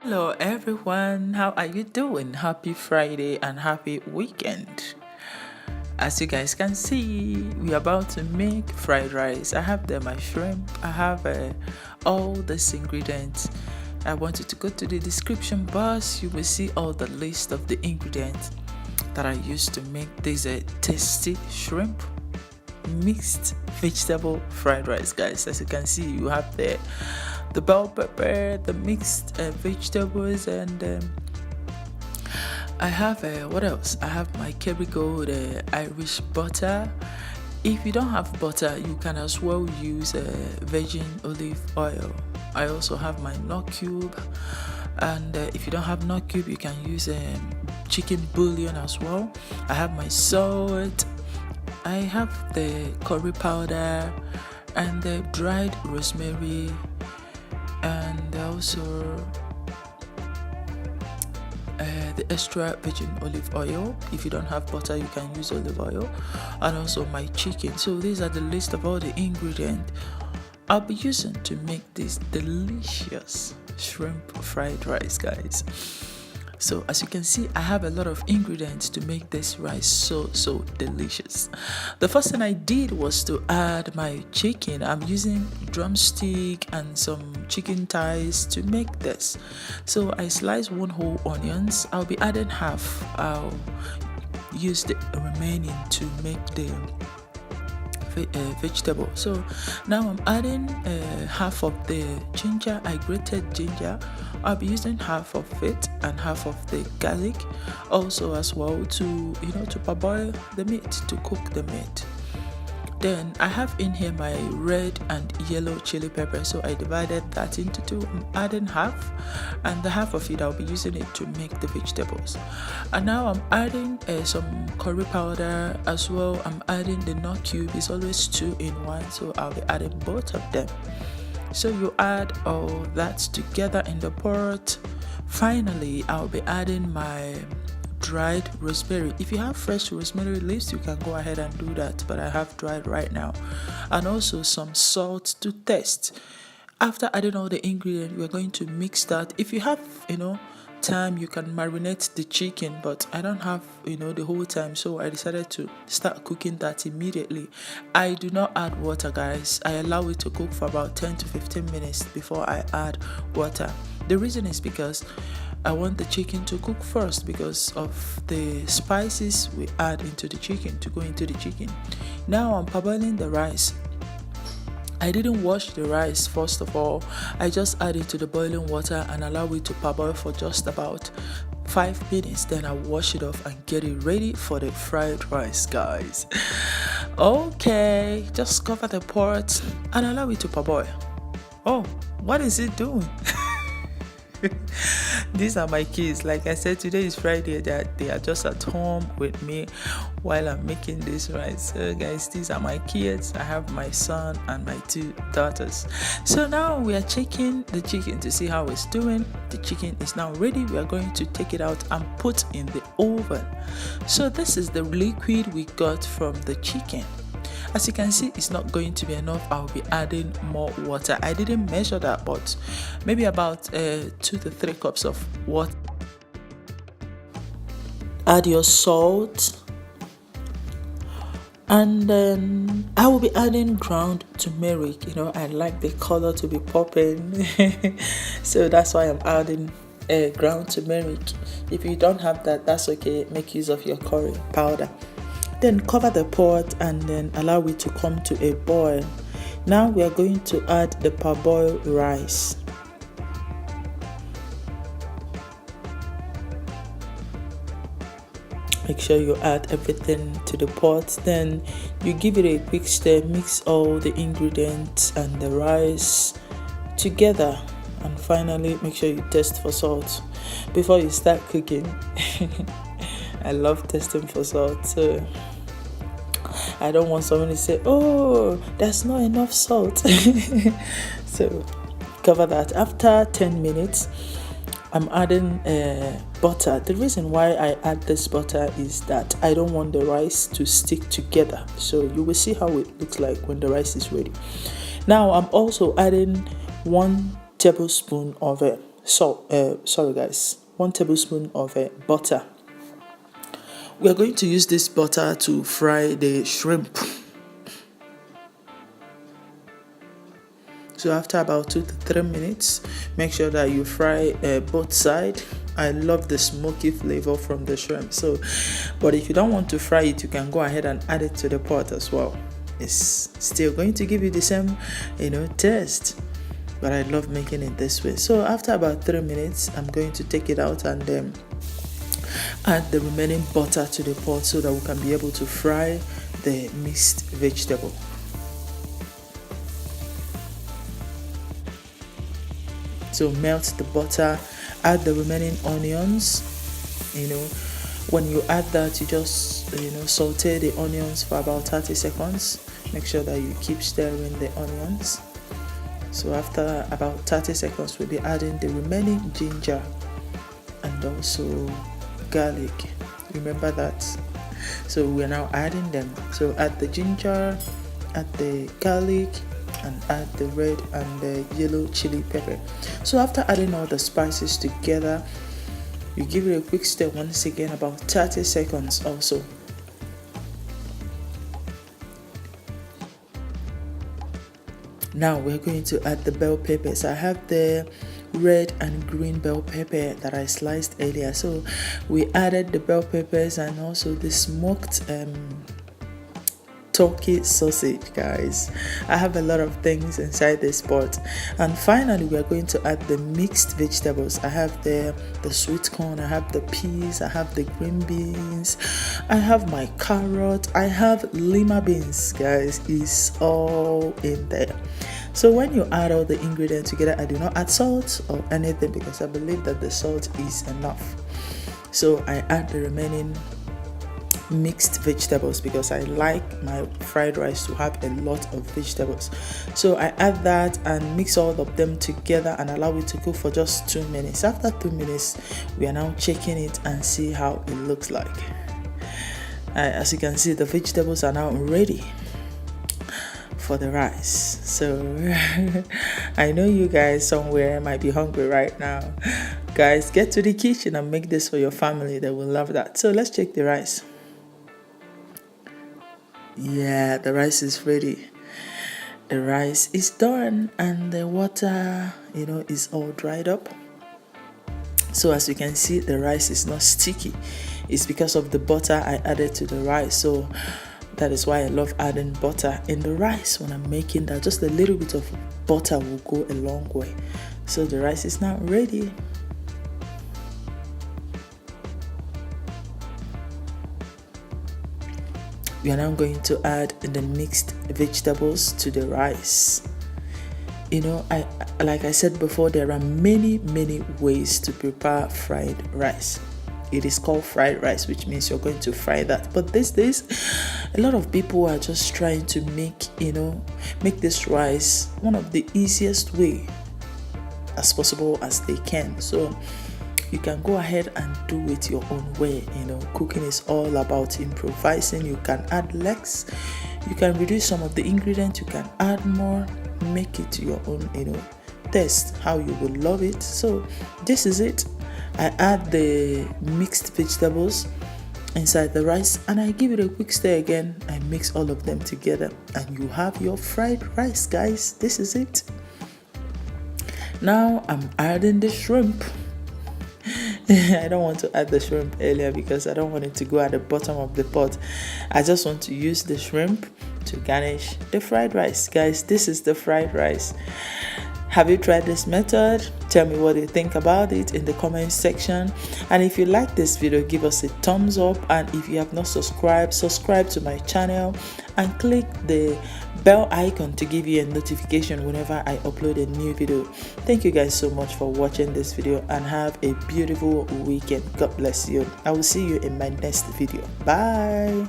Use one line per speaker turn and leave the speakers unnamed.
Hello everyone, how are you doing? Happy Friday and happy weekend. As you guys can see, we're about to make fried rice. I have there my shrimp, I have all these ingredients. I want you to go to the description box. You will see all the list of the ingredients that I used to make this tasty shrimp mixed vegetable fried rice, guys. As you can see, you have the bell pepper, the mixed vegetables, and I have what else? I have my Kerrygold Irish butter. If you don't have butter, you can as well use virgin olive oil. I also have my Knorr cube, and if you don't have Knorr cube, you can use chicken bouillon as well. I have my salt. I have the curry powder and the dried rosemary, and also the extra virgin olive oil. If you don't have butter, you can use olive oil, and also my chicken. So these are the list of all the ingredients I'll be using to make this delicious shrimp fried rice, guys. So as you can see, I have a lot of ingredients to make this rice so delicious. The first thing I did was to add my chicken. I'm using drumstick and some chicken thighs to make this. So I sliced one whole onions. I'll be adding half. I'll use the remaining to make the vegetable. So now I'm adding half of the ginger. I grated ginger. I'll be using half of it and half of the garlic also as well to parboil the meat, to cook the meat. Then I have in here my red and yellow chili pepper, so I divided that into two. I'm adding half, and the half of it I'll be using it to make the vegetables. And now I'm adding some curry powder as well. I'm adding the Knorr cube. It's always 2 in 1, so I'll be adding both of them. So you add all that together in the pot. Finally, I'll be adding my dried rosemary. If you have fresh rosemary leaves, you can go ahead and do that, but I have dried right now. And also some salt to taste. After adding all the ingredients, we're going to mix that. If you have time, you can marinate the chicken, but I don't have the whole time, so I decided to start cooking that immediately. I do not add water, guys. I allow it to cook for about 10 to 15 minutes before I add water. The reason is because I want the chicken to cook first, because of the spices we add into the chicken to go into the chicken. Now I'm parboiling the rice. I didn't wash the rice first of all. I just add it to the boiling water and allow it to parboil for just about 5 minutes. Then I wash it off and get it ready for the fried rice, guys. Okay, just cover the pot and allow it to parboil. Oh, what is it doing? These are my kids. Like I said, today is Friday. They are just at home with me while I'm making this rice. So guys, these are my kids. I have my son and my 2 daughters. So now we are checking the chicken to see how it's doing. The chicken is now ready. We are going to take it out and put in the oven. So this is the liquid we got from the chicken. As you can see, it's not going to be enough. I'll be adding more water. I didn't measure that, but maybe about 2 to 3 cups of water. Add your salt, and then I will be adding ground turmeric. I like the color to be popping, so that's why I'm adding ground turmeric. If you don't have that, that's okay. Make use of your curry powder. Then cover the pot and then allow it to come to a boil. Now we are going to add the parboiled rice. Make sure you add everything to the pot. Then you give it a quick stir, mix all the ingredients and the rice together. And finally, make sure you test for salt before you start cooking. I love testing for salt, so I don't want someone to say, oh, there's not enough salt. So cover that. After 10 minutes, I'm adding butter. The reason why I add this butter is that I don't want the rice to stick together. So you will see how it looks like when the rice is ready. Now I'm also adding 1 tablespoon of salt, sorry guys, 1 tablespoon of butter. We are going to use this butter to fry the shrimp. So after about 2 to 3 minutes, make sure that you fry both sides. I love the smoky flavor from the shrimp. So, but if you don't want to fry it, you can go ahead and add it to the pot as well. It's still going to give you the same, taste. But I love making it this way. So after about 3 minutes, I'm going to take it out and add the remaining butter to the pot so that we can be able to fry the mixed vegetable. So melt the butter, add the remaining onions. When you add that, you just saute the onions for about 30 seconds. Make sure that you keep stirring the onions. So after about 30 seconds, we'll be adding the remaining ginger and also garlic. Remember that. So we're now adding them. So add the ginger, add the garlic, and add the red and the yellow chili pepper. So after adding all the spices together, you give it a quick stir once again, about 30 seconds also. Now we're going to add the bell peppers. I have the red and green bell pepper that I sliced earlier. So we added the bell peppers and also the smoked turkey sausage, guys. I have a lot of things inside this pot. And finally, we are going to add the mixed vegetables. I have the sweet corn, I have the peas, I have the green beans, I have my carrot, I have lima beans, guys. It's all in there. So when you add all the ingredients together, I do not add salt or anything because I believe that the salt is enough. So I add the remaining mixed vegetables because I like my fried rice to have a lot of vegetables. So I add that and mix all of them together and allow it to cook for just 2 minutes. After 2 minutes, we are now checking it and see how it looks like. As you can see, the vegetables are now ready for the rice. So I know you guys somewhere might be hungry right now. Guys, get to the kitchen and make this for your family. They will love that. So let's check the rice. Yeah, the rice is ready. The rice is done and the water, is all dried up. So as you can see, the rice is not sticky. It's because of the butter I added to the rice. So that is why I love adding butter in the rice when I'm making that. Just a little bit of butter will go a long way. So the rice is now ready. We are now going to add the mixed vegetables to the rice. Like I said before, there are many ways to prepare fried rice. It is called fried rice, which means you're going to fry that. But these days, a lot of people are just trying to make this rice one of the easiest way as possible as they can. So you can go ahead and do it your own way. Cooking is all about improvising. You can add less, you can reduce some of the ingredients, you can add more, make it your own, taste, how you will love it. So this is it. I add the mixed vegetables inside the rice and I give it a quick stir again. I mix all of them together and you have your fried rice, guys. This is it. Now I'm adding the shrimp. I don't want to add the shrimp earlier because I don't want it to go at the bottom of the pot. I just want to use the shrimp to garnish the fried rice. Guys, this is the fried rice. Have you tried this method? Tell me what you think about it in the comment section. And if you like this video, give us a thumbs up. And if you have not subscribed, subscribe to my channel and click the bell icon to give you a notification whenever I upload a new video. Thank you guys so much for watching this video and have a beautiful weekend. God bless you. I will see you in my next video. Bye.